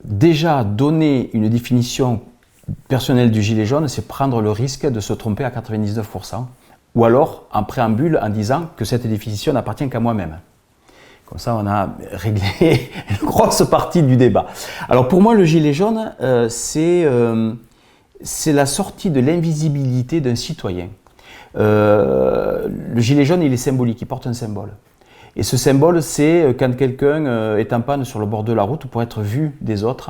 déjà donner une définition personnelle du gilet jaune, c'est prendre le risque de se tromper à 99%, ou alors en préambule en disant que cette définition n'appartient qu'à moi-même. Comme ça, on a réglé une grosse partie du débat. Alors pour moi, le gilet jaune, c'est la sortie de l'invisibilité d'un citoyen. Le gilet jaune, il est symbolique, il porte un symbole. Et ce symbole, c'est quand quelqu'un est en panne sur le bord de la route pour être vu des autres,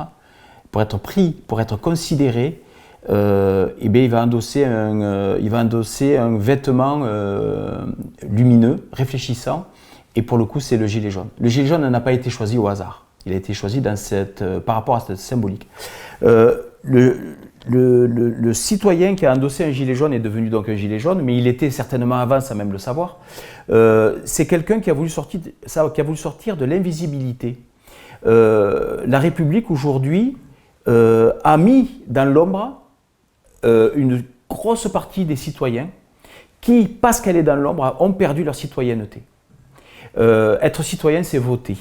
pour être pris, pour être considéré, eh bien, il va endosser un vêtement lumineux, réfléchissant, et pour le coup, c'est le gilet jaune. Le gilet jaune n'a pas été choisi au hasard. Il a été choisi par rapport à cette symbolique. Le citoyen qui a endossé un gilet jaune est devenu donc un gilet jaune, mais il était certainement avant, sans même le savoir. C'est quelqu'un qui a voulu sortir de l'invisibilité. La République aujourd'hui a mis dans l'ombre une grosse partie des citoyens qui, parce qu'elle est dans l'ombre, ont perdu leur citoyenneté. Être citoyen, c'est voter.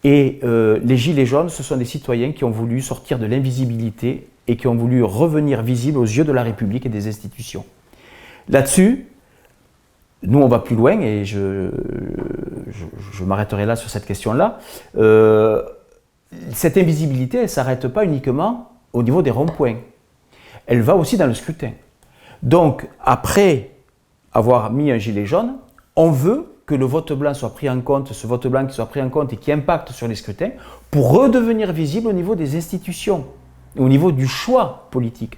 Et les gilets jaunes, ce sont des citoyens qui ont voulu sortir de l'invisibilité et qui ont voulu revenir visibles aux yeux de la République et des institutions. Là-dessus, nous on va plus loin et je m'arrêterai là sur cette question-là. Cette invisibilité, elle ne s'arrête pas uniquement au niveau des ronds-points. Elle va aussi dans le scrutin. Donc, après avoir mis un gilet jaune, on veut que le vote blanc soit pris en compte, ce vote blanc qui soit pris en compte et qui impacte sur les scrutins, pour redevenir visible au niveau des institutions, au niveau du choix politique.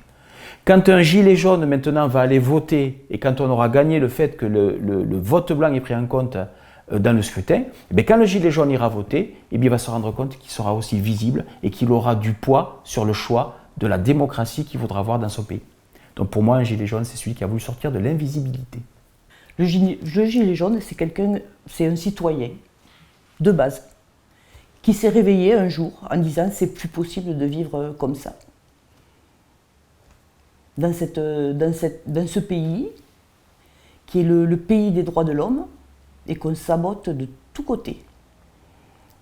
Quand un gilet jaune maintenant va aller voter, et quand on aura gagné le fait que le vote blanc est pris en compte dans le scrutin, eh bien, quand le gilet jaune ira voter, eh bien, il va se rendre compte qu'il sera aussi visible et qu'il aura du poids sur le choix de la démocratie qu'il voudra voir dans son pays. Donc pour moi, un gilet jaune, c'est celui qui a voulu sortir de l'invisibilité. Le gilet jaune, c'est un citoyen de base qui s'est réveillé un jour en disant c'est plus possible de vivre comme ça. Dans ce pays qui est le pays des droits de l'homme et qu'on sabote de tous côtés.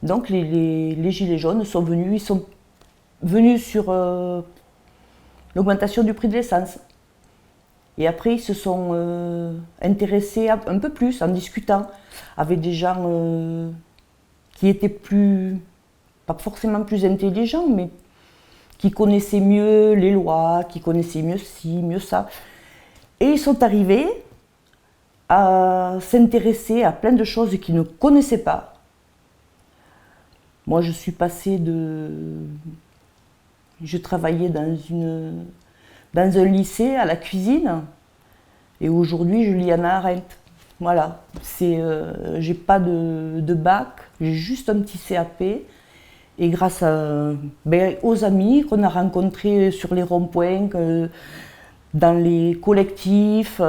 Donc les gilets jaunes ils sont venus sur l'augmentation du prix de l'essence. Et après, ils se sont intéressés un peu plus en discutant avec des gens qui étaient pas forcément plus intelligents, mais qui connaissaient mieux les lois, qui connaissaient mieux ci, mieux ça. Et ils sont arrivés à s'intéresser à plein de choses qu'ils ne connaissaient pas. Moi, je suis passée Je travaillais dans un lycée à la cuisine et aujourd'hui je lis Hannah Arendt. Voilà, j'ai pas de bac, j'ai juste un petit CAP et grâce aux amis qu'on a rencontrés sur les ronds-points, dans les collectifs,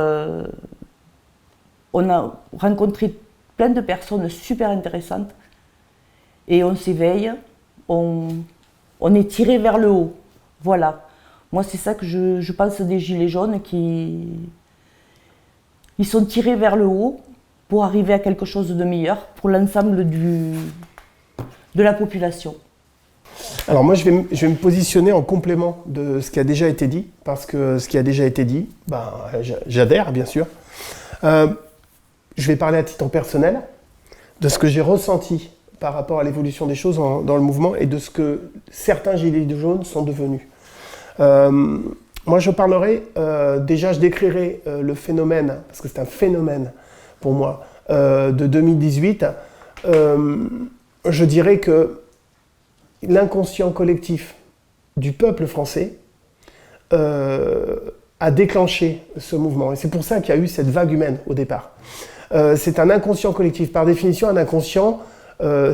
on a rencontré plein de personnes super intéressantes et on s'éveille, on est tiré vers le haut. Voilà. Moi, c'est ça que je pense des gilets jaunes ils sont tirés vers le haut pour arriver à quelque chose de meilleur pour l'ensemble de la population. Alors moi, je vais me positionner en complément de ce qui a déjà été dit, parce que ce qui a déjà été dit, j'adhère bien sûr. Je vais parler à titre personnel de ce que j'ai ressenti par rapport à l'évolution des choses dans le mouvement et de ce que certains gilets jaunes sont devenus. Moi, je parlerai, déjà, je décrirai le phénomène, parce que c'est un phénomène pour moi, de 2018. Je dirais que l'inconscient collectif du peuple français a déclenché ce mouvement. Et c'est pour ça qu'il y a eu cette vague humaine au départ. C'est un inconscient collectif. Par définition, un inconscient,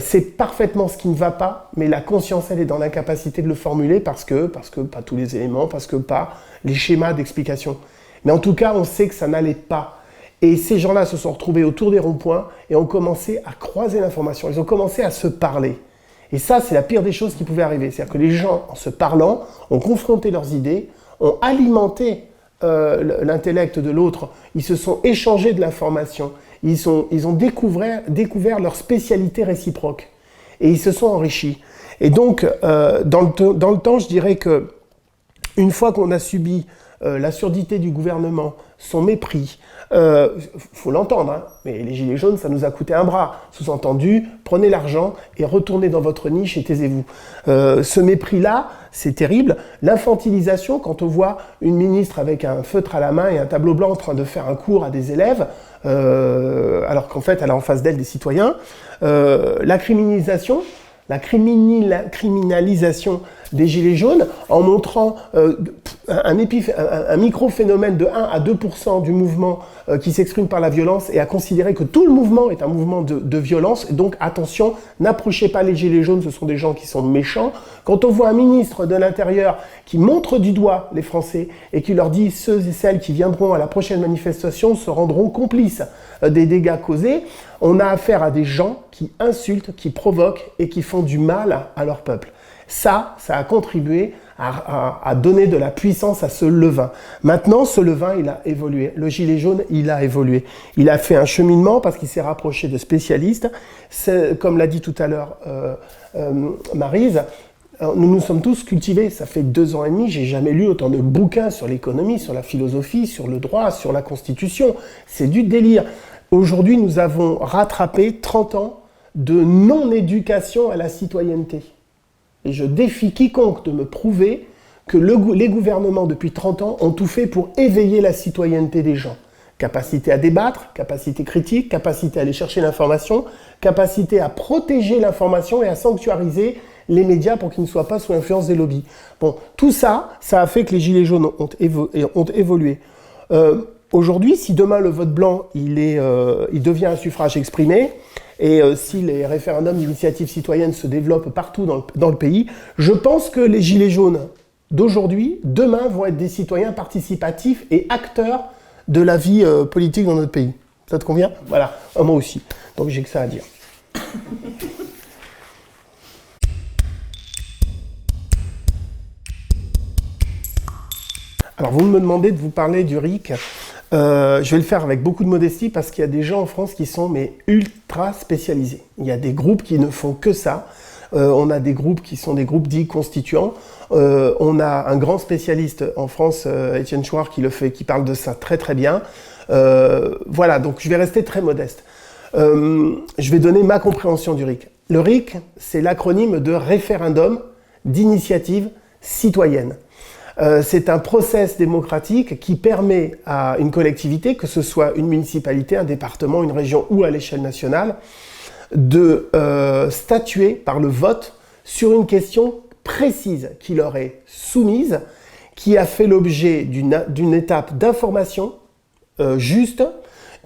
c'est parfaitement ce qui ne va pas, mais la conscience, elle est dans l'incapacité de le formuler parce que pas tous les éléments, parce que pas les schémas d'explication. Mais en tout cas, on sait que ça n'allait pas. Et ces gens-là se sont retrouvés autour des ronds-points et ont commencé à croiser l'information. Ils ont commencé à se parler. Et ça, c'est la pire des choses qui pouvait arriver. C'est-à-dire que les gens, en se parlant, ont confronté leurs idées, ont alimenté l'intellect de l'autre, ils se sont échangés de l'information. Ils ont découvert leur spécialité réciproque et ils se sont enrichis. Et donc, dans le temps, je dirais que une fois qu'on a subi la surdité du gouvernement, son mépris, faut l'entendre, hein, mais les Gilets jaunes, ça nous a coûté un bras. Sous-entendu, prenez l'argent et retournez dans votre niche et taisez-vous. Ce mépris-là, c'est terrible. L'infantilisation, quand on voit une ministre avec un feutre à la main et un tableau blanc en train de faire un cours à des élèves, alors qu'en fait, elle a en face d'elle des citoyens. La criminalisation des Gilets jaunes en montrant un micro-phénomène de 1 à 2% du mouvement qui s'exprime par la violence et à considérer que tout le mouvement est un mouvement de violence. Et donc attention, n'approchez pas les Gilets jaunes, ce sont des gens qui sont méchants. Quand on voit un ministre de l'Intérieur qui montre du doigt les Français et qui leur dit ceux et celles qui viendront à la prochaine manifestation se rendront complices des dégâts causés, on a affaire à des gens qui insultent, qui provoquent et qui font du mal à leur peuple. Ça a contribué à donner de la puissance à ce levain. Maintenant, ce levain, il a évolué. Le gilet jaune, il a évolué. Il a fait un cheminement parce qu'il s'est rapproché de spécialistes. Comme l'a dit tout à l'heure Maryse, nous nous sommes tous cultivés. Ça fait 2 ans et demi, j'ai jamais lu autant de bouquins sur l'économie, sur la philosophie, sur le droit, sur la Constitution. C'est du délire. Aujourd'hui, nous avons rattrapé 30 ans de non-éducation à la citoyenneté. Et je défie quiconque de me prouver que les gouvernements, depuis 30 ans, ont tout fait pour éveiller la citoyenneté des gens. Capacité à débattre, capacité critique, capacité à aller chercher l'information, capacité à protéger l'information et à sanctuariser les médias pour qu'ils ne soient pas sous l'influence des lobbies. Bon, tout ça, ça a fait que les Gilets jaunes ont évolué. Aujourd'hui, si demain le vote blanc, il devient un suffrage exprimé, et si les référendums d'initiative citoyenne se développent partout dans le pays, je pense que les Gilets jaunes d'aujourd'hui, demain, vont être des citoyens participatifs et acteurs de la vie politique dans notre pays. Ça te convient ? Voilà, moi aussi. Donc j'ai que ça à dire. Alors vous me demandez de vous parler du RIC. Je vais le faire avec beaucoup de modestie parce qu'il y a des gens en France qui sont ultra spécialisés. Il y a des groupes qui ne font que ça. On a des groupes qui sont des groupes dits constituants. On a un grand spécialiste en France, Étienne Chouard, qui parle de ça très très bien. Voilà, donc je vais rester très modeste. Je vais donner ma compréhension du RIC. Le RIC, c'est l'acronyme de référendum d'initiative citoyenne. C'est un process démocratique qui permet à une collectivité, que ce soit une municipalité, un département, une région ou à l'échelle nationale, de statuer par le vote sur une question précise qui leur est soumise, qui a fait l'objet d'une étape d'information juste,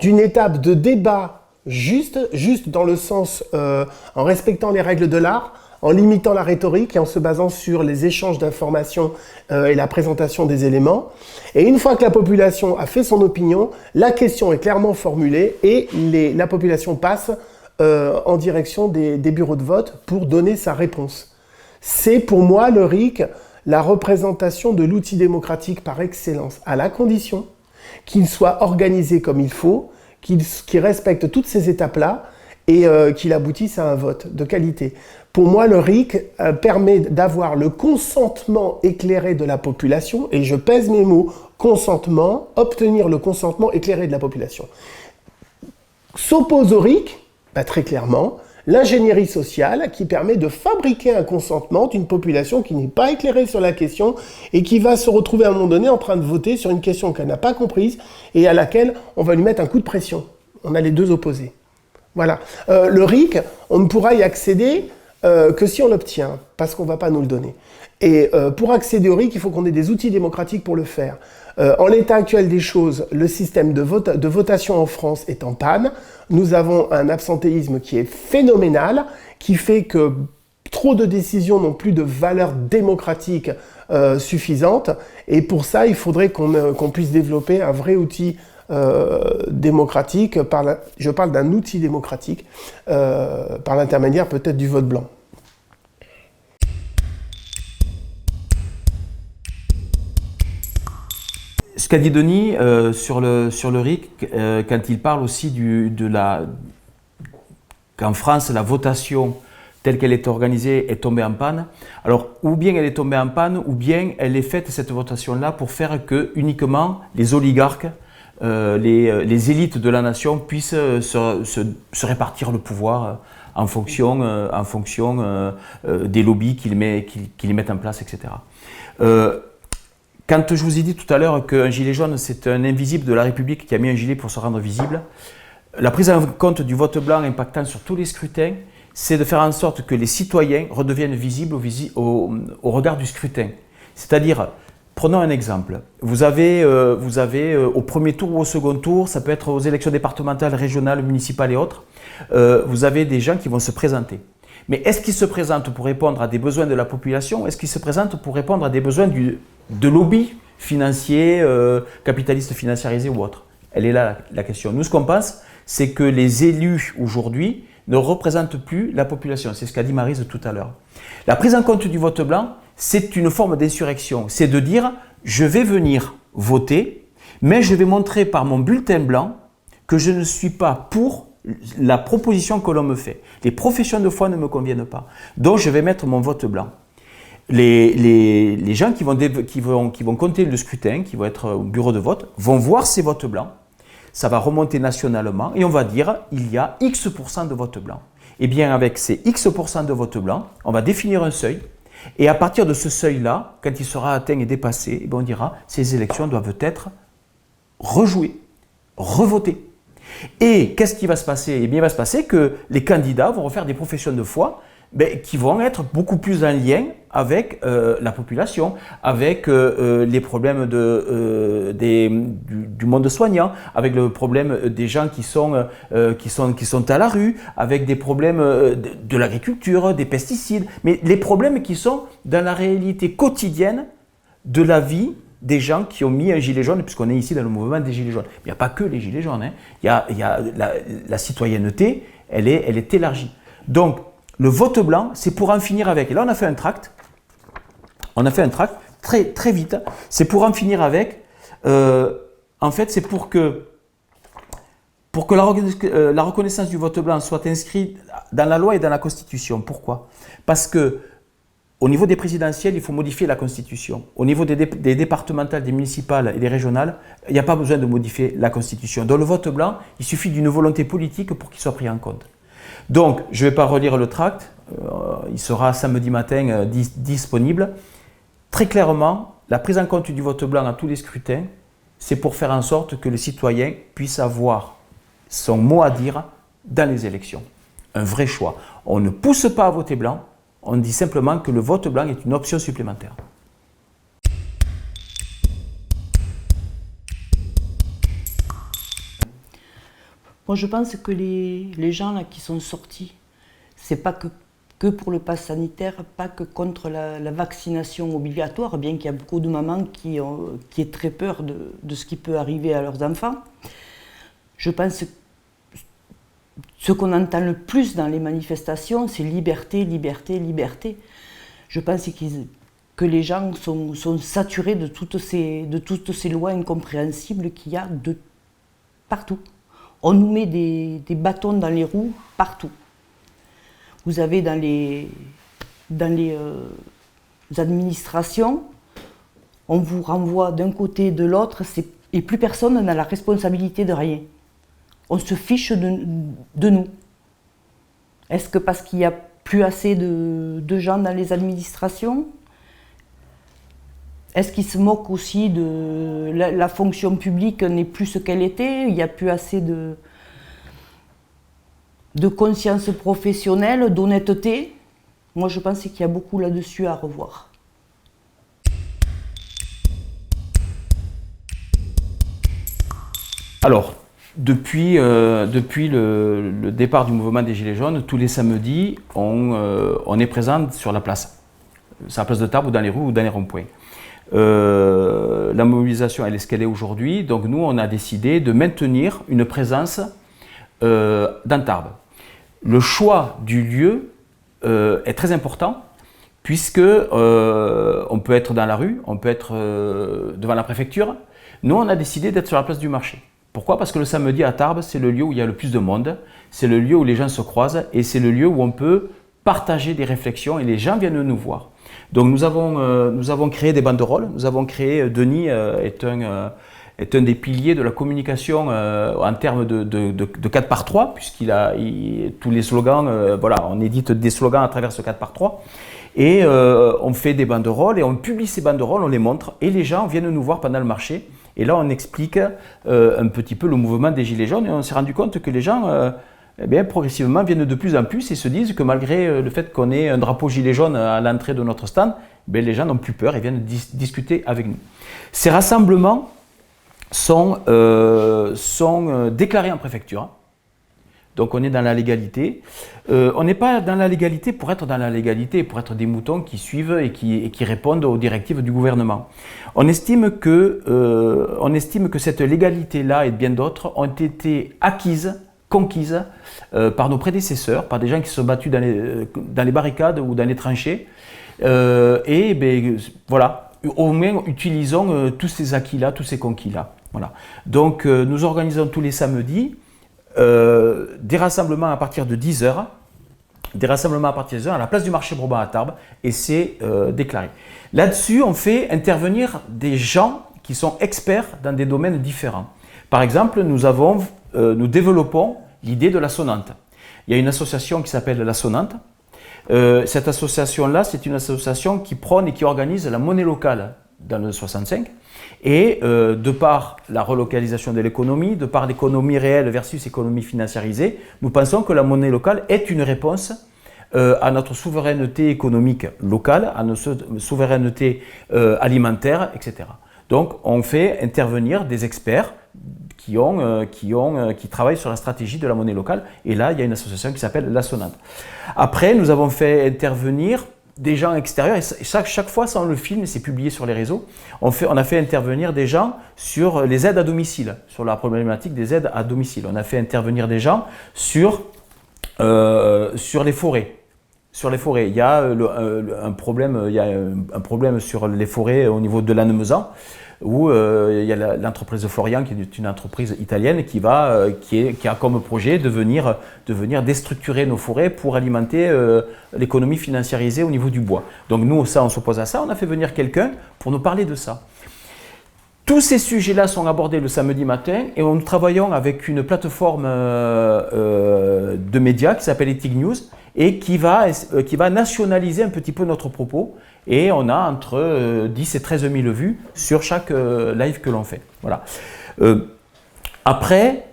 d'une étape de débat juste dans le sens en respectant les règles de l'art, en limitant la rhétorique et en se basant sur les échanges d'informations et la présentation des éléments. Et une fois que la population a fait son opinion, la question est clairement formulée et la population passe en direction des bureaux de vote pour donner sa réponse. C'est pour moi, le RIC, la représentation de l'outil démocratique par excellence, à la condition qu'il soit organisé comme il faut, qu'il respecte toutes ces étapes-là et qu'il aboutisse à un vote de qualité. Pour moi, le RIC permet d'avoir le consentement éclairé de la population, et je pèse mes mots, consentement, obtenir le consentement éclairé de la population. S'oppose au RIC, très clairement, l'ingénierie sociale qui permet de fabriquer un consentement d'une population qui n'est pas éclairée sur la question et qui va se retrouver à un moment donné en train de voter sur une question qu'elle n'a pas comprise et à laquelle on va lui mettre un coup de pression. On a les deux opposés. Voilà. Le RIC, on ne pourra y accéder que si on l'obtient, parce qu'on ne va pas nous le donner. Et pour accéder au RIC, il faut qu'on ait des outils démocratiques pour le faire. En l'état actuel des choses, le système de votation en France est en panne. Nous avons un absentéisme qui est phénoménal, qui fait que trop de décisions n'ont plus de valeur démocratique suffisante. Et pour ça, il faudrait qu'on puisse développer un vrai outil démocratique. Je parle d'un outil démocratique par l'intermédiaire peut-être du vote blanc. Ce qu'a dit Denis sur le RIC, quand il parle aussi qu'en France, la votation telle qu'elle est organisée, est tombée en panne. Alors, ou bien elle est tombée en panne, ou bien elle est faite, cette votation-là, pour faire que uniquement les oligarques, les élites de la nation puissent se répartir le pouvoir en fonction des lobbies qu'ils mettent en place, etc. Quand je vous ai dit tout à l'heure qu'un gilet jaune, c'est un invisible de la République qui a mis un gilet pour se rendre visible, la prise en compte du vote blanc impactant sur tous les scrutins, c'est de faire en sorte que les citoyens redeviennent visibles au regard du scrutin. C'est-à-dire, prenons un exemple. Vous avez au premier tour ou au second tour, ça peut être aux élections départementales, régionales, municipales et autres, vous avez des gens qui vont se présenter. Mais est-ce qu'ils se présentent pour répondre à des besoins de la population ou est-ce qu'ils se présentent pour répondre à des besoins de lobbies financiers, capitalistes financiarisés ou autres? Elle est là la question. Nous, ce qu'on pense, c'est que les élus aujourd'hui ne représentent plus la population. C'est ce qu'a dit Maryse tout à l'heure. La prise en compte du vote blanc, c'est une forme d'insurrection. C'est de dire, je vais venir voter, mais je vais montrer par mon bulletin blanc que je ne suis pas pour la proposition que l'on me fait. Les professions de foi ne me conviennent pas. Donc, je vais mettre mon vote blanc. Les gens qui vont compter le scrutin, qui vont être au bureau de vote, vont voir ces votes blancs. Ça va remonter nationalement et on va dire il y a X% de votes blancs. Et bien avec ces X% de votes blancs, on va définir un seuil et à partir de ce seuil-là, quand il sera atteint et dépassé, on dira ces élections doivent être rejouées, revotées. Et qu'est-ce qui va se passer? Eh bien, il va se passer que les candidats vont refaire des professions de foi qui vont être beaucoup plus en lien avec la population, avec les problèmes du monde soignant, avec le problème des gens qui sont à la rue, avec des problèmes de l'agriculture, des pesticides, mais les problèmes qui sont dans la réalité quotidienne de la vie des gens qui ont mis un gilet jaune, puisqu'on est ici dans le mouvement des gilets jaunes. Il n'y a pas que les gilets jaunes, hein. Il y a la citoyenneté, elle est élargie. Donc, le vote blanc, c'est pour en finir avec. Et là, on a fait un tract. On a fait un tract très, très vite. C'est pour en finir avec. En fait, c'est pour que la reconnaissance du vote blanc soit inscrite dans la loi et dans la Constitution. Pourquoi? Parce que au niveau des présidentielles, il faut modifier la Constitution. Au niveau des départementales, des municipales et des régionales, il n'y a pas besoin de modifier la Constitution. Dans le vote blanc, il suffit d'une volonté politique pour qu'il soit pris en compte. Donc, je ne vais pas relire le tract, il sera samedi matin disponible. Très clairement, la prise en compte du vote blanc à tous les scrutins, c'est pour faire en sorte que les citoyens puissent avoir son mot à dire dans les élections. Un vrai choix. On ne pousse pas à voter blanc, on dit simplement que le vote blanc est une option supplémentaire. Moi, je pense que les gens là, qui sont sortis, c'est pas que pour le pass sanitaire, pas que contre la vaccination obligatoire, bien qu'il y a beaucoup de mamans qui aient très peur de ce qui peut arriver à leurs enfants. Je pense que ce qu'on entend le plus dans les manifestations, c'est liberté, liberté, liberté. Je pense que les gens sont saturés de toutes ces lois incompréhensibles qu'il y a de partout. On nous met des bâtons dans les roues partout. Vous avez dans les administrations, on vous renvoie d'un côté et de l'autre, et plus personne n'a la responsabilité de rien. On se fiche de nous. Est-ce que parce qu'il n'y a plus assez de gens dans les administrations? Est-ce qu'ils se moquent aussi de la fonction publique n'est plus ce qu'elle était? Il n'y a plus assez de conscience professionnelle, d'honnêteté? Moi, je pense qu'il y a beaucoup là-dessus à revoir. Alors, depuis le départ du mouvement des Gilets jaunes, tous les samedis, on est présent sur la place de Tarbes ou dans les rues ou dans les ronds-points. La mobilisation, elle est ce qu'elle est aujourd'hui, donc nous, on a décidé de maintenir une présence dans Tarbes. Le choix du lieu est très important, puisque on peut être dans la rue, on peut être devant la préfecture. Nous, on a décidé d'être sur la place du marché. Pourquoi? Parce que le samedi à Tarbes, c'est le lieu où il y a le plus de monde, c'est le lieu où les gens se croisent et c'est le lieu où on peut partager des réflexions et les gens viennent nous voir. Donc nous avons créé des banderoles, nous avons créé, Denis est un des piliers de la communication en termes de 4x3, tous les slogans, voilà, on édite des slogans à travers ce 4x3. Et on fait des banderoles et on publie ces banderoles, on les montre et les gens viennent nous voir pendant le marché. Et là, on explique un petit peu le mouvement des Gilets jaunes et on s'est rendu compte que les gens, progressivement, viennent de plus en plus et se disent que malgré le fait qu'on ait un drapeau gilet jaune à l'entrée de notre stand, les gens n'ont plus peur et viennent discuter avec nous. Ces rassemblements sont déclarés en préfecture. Donc on est dans la légalité. On n'est pas dans la légalité pour être dans la légalité, pour être des moutons qui suivent et qui répondent aux directives du gouvernement. On estime que cette légalité-là et bien d'autres ont été conquises par nos prédécesseurs, par des gens qui se sont battus dans les barricades ou dans les tranchées. Voilà, au moins utilisons tous ces acquis-là, tous ces conquis-là. Voilà. Donc nous organisons tous les samedis des rassemblements à partir de 10h, à la place du marché Broban à Tarbes, et c'est déclaré. Là-dessus, on fait intervenir des gens qui sont experts dans des domaines différents. Par exemple, nous développons l'idée de la sonnante. Il y a une association qui s'appelle la Sonnante. Cette association-là, c'est une association qui prône et qui organise la monnaie locale dans le 65. Et de par la relocalisation de l'économie, de par l'économie réelle versus économie financiarisée, nous pensons que la monnaie locale est une réponse à notre souveraineté économique locale, à notre souveraineté alimentaire, etc. Donc on fait intervenir des experts qui travaillent sur la stratégie de la monnaie locale. Et là, il y a une association qui s'appelle la Sonnante. Après, nous avons fait intervenir des gens extérieurs, et chaque fois, ça on le filme, c'est publié sur les réseaux. On a fait intervenir des gens sur les aides à domicile, sur la problématique des aides à domicile. On a fait intervenir des gens sur les forêts. Sur les forêts, il y a un problème sur les forêts au niveau de Lannemezan, où il y a l'entreprise Florian, qui est une entreprise italienne, qui a comme projet de venir déstructurer nos forêts pour alimenter l'économie financiarisée au niveau du bois. Donc nous, on s'oppose à ça, on a fait venir quelqu'un pour nous parler de ça. Tous ces sujets-là sont abordés le samedi matin et nous travaillons avec une plateforme de médias qui s'appelle Ethic News et qui va nationaliser un petit peu notre propos. Et on a entre 10 et 13 000 vues sur chaque live que l'on fait. Voilà. Après,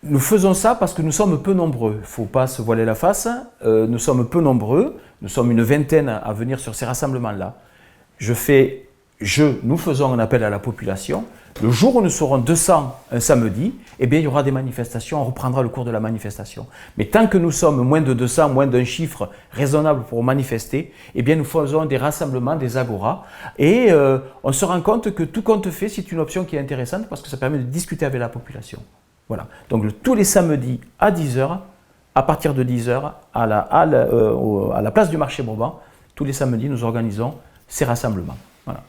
nous faisons ça parce que nous sommes peu nombreux. Il ne faut pas se voiler la face. Nous sommes peu nombreux. Nous sommes une vingtaine à venir sur ces rassemblements-là. Nous faisons un appel à la population. Le jour où nous serons 200 un samedi, eh bien, il y aura des manifestations, on reprendra le cours de la manifestation. Mais tant que nous sommes moins de 200, moins d'un chiffre raisonnable pour manifester, eh bien, nous faisons des rassemblements, des agoras. Et on se rend compte que tout compte fait, c'est une option qui est intéressante parce que ça permet de discuter avec la population. Voilà. Donc, tous les samedis à 10h, à partir de 10h, à la place du marché Broban, tous les samedis, nous organisons ces rassemblements. Voilà.